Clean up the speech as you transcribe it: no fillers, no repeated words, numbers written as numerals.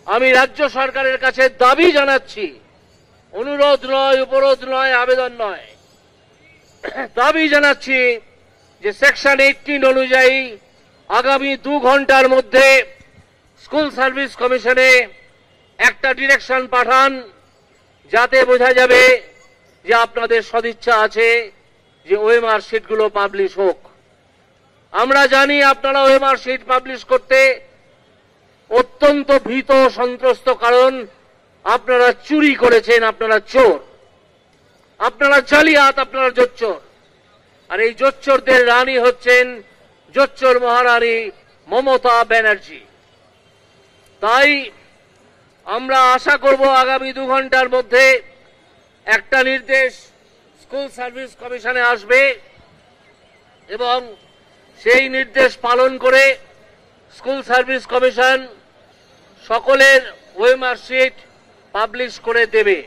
আমি রাজ্য সরকারের কাছে দাবি জানাচ্ছি, অনুরোধ নয়, উপরোধ নয়, আবেদন নয়, দাবি জানাচ্ছি যে সেকশন 18 অনুযায়ী আগামী 2 ঘন্টার মধ্যে স্কুল সার্ভিস কমিশনে একটা ডিরেকশন পাঠান, যাতে বোঝা যাবে যে আপনাদের সদিচ্ছা আছে যে ওএমআর শিটগুলো পাবলিশ হোক। আমরা জানি আপনারা ওএমআর শিট পাবলিশ করতে অত্যন্ত ভীত সন্ত্রস্ত, কারণ আপনারা চুরি করেছেন, আপনারা চোর, আপনারা জালিয়াত, আপনারা জোচ্চোর। আর এই জোচ্চোরদের রানী হচ্ছেন জোচ্চোর মহারানী মমতা ব্যানার্জি। তাই আমরা আশা করব আগামী 2 ঘন্টার মধ্যে একটা নির্দেশ স্কুল সার্ভিস কমিশনে আসবে এবং সেই নির্দেশ পালন করে স্কুল সার্ভিস কমিশন সকলের ওএমআর শিট পাবলিশ করে দেবে।